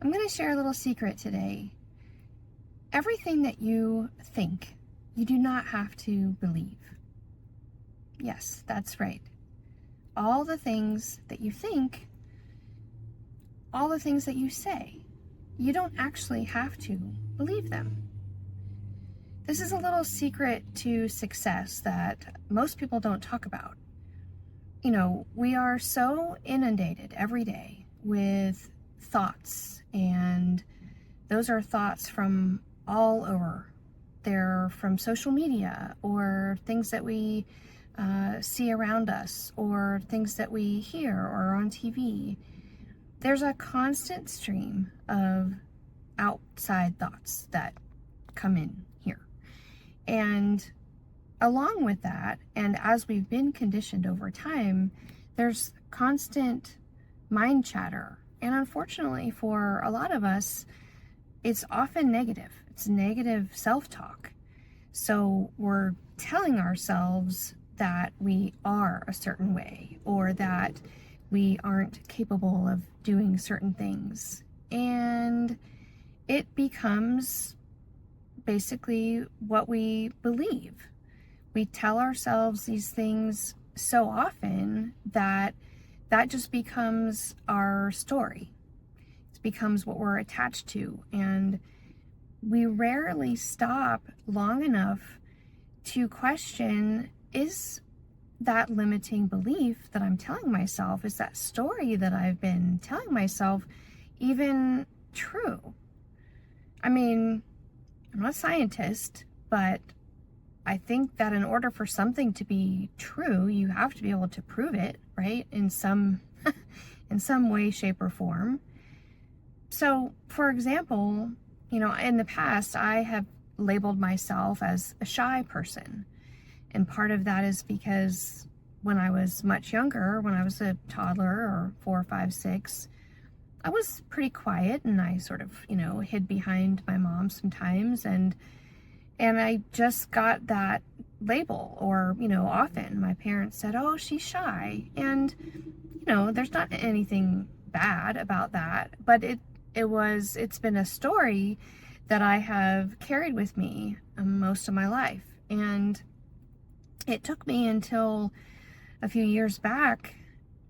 I'm going to share a little secret today. Everything that you think, you do not have to believe. Yes, that's right. All the things that you think, all the things that you say, you don't actually have to believe them. This is a little secret to success that most people don't talk about. We are so inundated every day with thoughts, and those are thoughts from all over. They're from social media or things that we see around us or things that we hear or on TV. There's a constant stream of outside thoughts that come in here. And along with that, and as we've been conditioned over time, there's constant mind chatter. And unfortunately, for a lot of us, it's often negative. It's negative self-talk. So we're telling ourselves that we are a certain way or that we aren't capable of doing certain things. And it becomes basically what we believe. We tell ourselves these things so often that just becomes our story. It becomes what we're attached to, and we rarely stop long enough to question, is that limiting belief that I'm telling myself, is that story that I've been telling myself even true? I mean, I'm not a scientist, but I think that in order for something to be true, you have to be able to prove it, right? In some way, shape, or form. So, for example, in the past, I have labeled myself as a shy person. And part of that is because when I was much younger, when I was a toddler or 4, 5, 6, I was pretty quiet, and I sort of, hid behind my mom sometimes, and I just got that label. Or, often my parents said, "Oh, she's shy." And, there's not anything bad about that, but it's been a story that I have carried with me most of my life. And it took me until a few years back,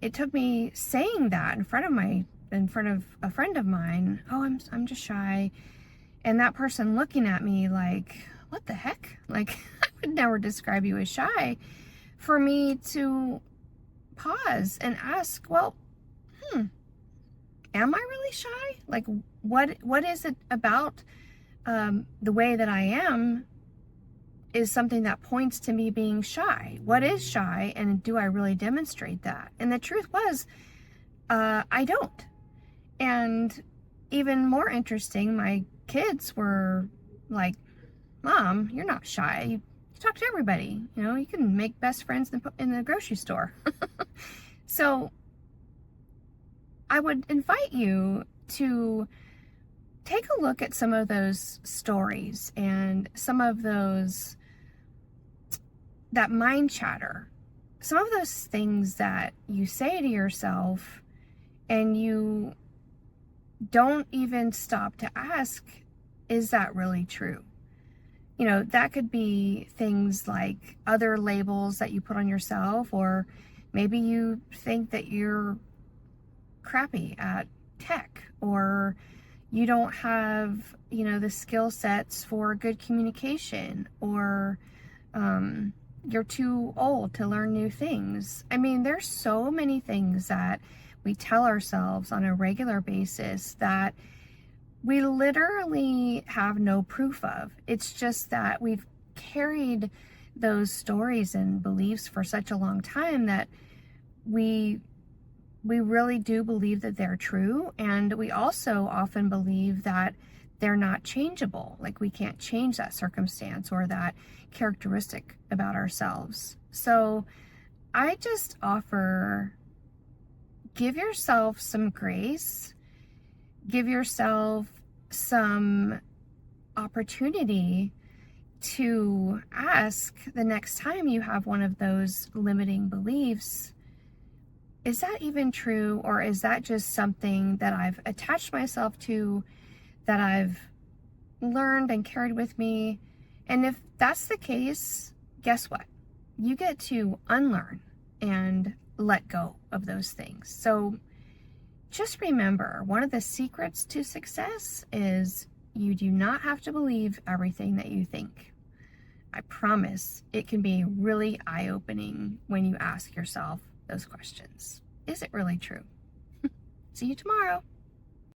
it took me saying that in front of a friend of mine, "Oh, I'm just shy." And that person looking at me like, "What the heck? Like, I would never describe you as shy." For me to pause and ask, well, am I really shy? Like, what is it about the way that I am is something that points to me being shy? What is shy, and do I really demonstrate that? And the truth was, I don't. And even more interesting, my kids were like, "Mom, you're not shy. You talk to everybody. You can make best friends in the grocery store." So I would invite you to take a look at some of those stories and some of that mind chatter, some of those things that you say to yourself and you don't even stop to ask, is that really true? That could be things like other labels that you put on yourself, or maybe you think that you're crappy at tech, or you don't have, the skill sets for good communication, or you're too old to learn new things. I mean, there's so many things that we tell ourselves on a regular basis that we literally have no proof of. It's just that we've carried those stories and beliefs for such a long time that we really do believe that they're true. And we also often believe that they're not changeable. Like, we can't change that circumstance or that characteristic about ourselves. So I just offer, give yourself some grace, give yourself some opportunity to ask the next time you have one of those limiting beliefs, is that even true? Or is that just something that I've attached myself to, that I've learned and carried with me? And if that's the case, guess what? You get to unlearn and let go of those things. So just remember, one of the secrets to success is you do not have to believe everything that you think. I promise it can be really eye-opening when you ask yourself those questions. Is it really true? See you tomorrow.